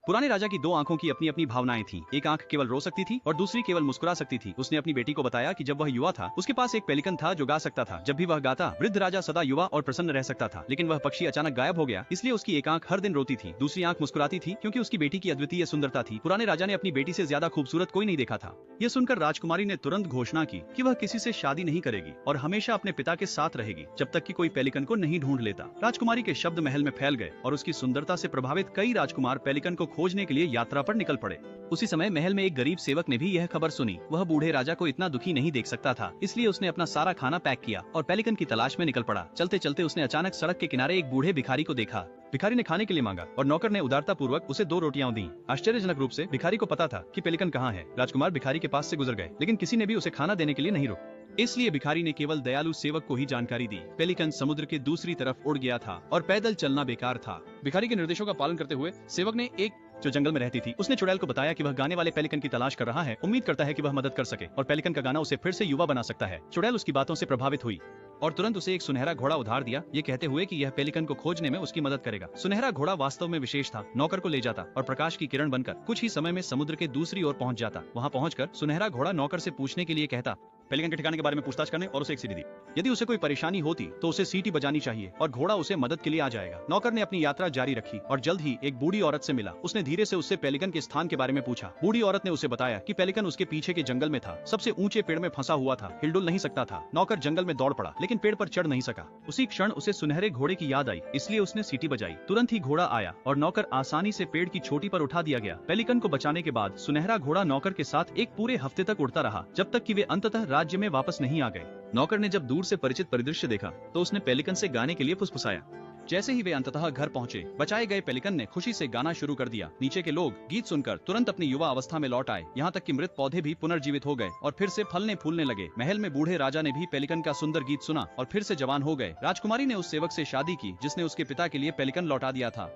पुराने राजा की दो आंखों की अपनी अपनी भावनाएं थीं। एक आंख केवल रो सकती थी और दूसरी केवल मुस्कुरा सकती थी। उसने अपनी बेटी को बताया कि जब वह युवा था उसके पास एक पेलिकन था जो गा सकता था। जब भी वह गाता वृद्ध राजा सदा युवा और प्रसन्न रह सकता था, लेकिन वह पक्षी अचानक गायब हो गया, इसलिए उसकी एक आंख हर दिन रोती थी, दूसरी आंख मुस्कुराती थी क्योंकि उसकी बेटी की अद्वितीय सुंदरता थी। पुराने राजा ने अपनी बेटी से ज्यादा खूबसूरत कोई नहीं देखा था। यह सुनकर राजकुमारी ने तुरंत घोषणा की कि वह किसी से शादी नहीं करेगी और हमेशा अपने पिता के साथ रहेगी जब तक कि कोई पेलिकन को नहीं ढूंढ लेता। राजकुमारी के शब्द महल में फैल गए और उसकी सुंदरता से प्रभावित कई राजकुमार पेलिकन को खोजने के लिए यात्रा पर निकल पड़े। उसी समय महल में एक गरीब सेवक ने भी यह खबर सुनी। वह बूढ़े राजा को इतना दुखी नहीं देख सकता था, इसलिए उसने अपना सारा खाना पैक किया और पेलिकन की तलाश में निकल पड़ा। चलते चलते उसने अचानक सड़क के किनारे एक बूढ़े भिखारी को देखा। भिखारी ने खाने के लिए मांगा और नौकर ने उदारता पूर्वक उसे 2 रोटियां दी। आश्चर्यजनक रूप से भिखारी को पता था कि पेलिकन कहाँ है। राजकुमार भिखारी के पास से गुजर गए, लेकिन किसी ने भी उसे खाना देने के लिए नहीं रोका। इसलिए भिखारी ने केवल दयालु सेवक को ही जानकारी दी। पेलिकन समुद्र के दूसरी तरफ उड़ गया था और पैदल चलना बेकार था। भिखारी के निर्देशों का पालन करते हुए सेवक ने एक जो जंगल में रहती थी उसने चुड़ैल को बताया कि वह गाने वाले पेलिकन की तलाश कर रहा है। उम्मीद करता है कि वह मदद कर सके और पेलिकन का गाना उसे फिर से युवा बना सकता है। चुड़ैल उसकी बातों से प्रभावित हुई और तुरंत उसे एक सुनहरा घोड़ा उधार दिया, ये कहते हुए कि यह पेलिकन को खोजने में उसकी मदद करेगा। सुनहरा घोड़ा वास्तव में विशेष था। नौकर को ले जाता और प्रकाश की किरण बनकर कुछ ही समय में समुद्र के दूसरी ओर पहुंच जाता। वहां पहुंचकर सुनहरा घोड़ा नौकर से पूछने के लिए कहता, पेलिकन के ठिकाने के बारे में पूछताछ करने और उसे एक सीढ़ी दी। यदि उसे कोई परेशानी होती तो उसे सीटी बजानी चाहिए और घोड़ा उसे मदद के लिए आ जाएगा। नौकर ने अपनी यात्रा जारी रखी और जल्द ही एक बूढ़ी औरत से मिला। उसने धीरे से उससे पेलिकन के स्थान के बारे में पूछा। बूढ़ी औरत ने उसे बताया कि पेलिकन उसके पीछे के जंगल में था, सबसे ऊंचे पेड़ में फंसा हुआ था, हिलडुल नहीं सकता था। नौकर जंगल में दौड़ पड़ा, लेकिन पेड़ पर चढ़ नहीं सका। उसी क्षण उसे सुनहरे घोड़े की याद आई, इसलिए उसने सीटी बजाई। तुरंत ही घोड़ा आया और नौकर आसानी से पेड़ की चोटी पर उठा दिया गया। पेलिकन को बचाने के बाद सुनहरा घोड़ा नौकर के साथ एक पूरे हफ्ते तक उड़ता रहा, जब तक कि वे अंततः राज्य में वापस नहीं आ गए। नौकर ने जब दूर से परिचित परिदृश्य देखा तो उसने पेलिकन से गाने के लिए फुसफुसाया। जैसे ही वे अंततः घर पहुंचे, बचाए गए पेलिकन ने खुशी से गाना शुरू कर दिया। नीचे के लोग गीत सुनकर तुरंत अपनी युवा अवस्था में लौट आए, यहाँ तक कि मृत पौधे भी पुनर्जीवित हो गए और फिर से फलने फूलने लगे। महल में बूढ़े राजा ने भी पेलिकन का सुंदर गीत सुना और फिर से जवान हो गए। राजकुमारी ने उस सेवक से शादी की जिसने उसके पिता के लिए पेलिकन लौटा दिया था।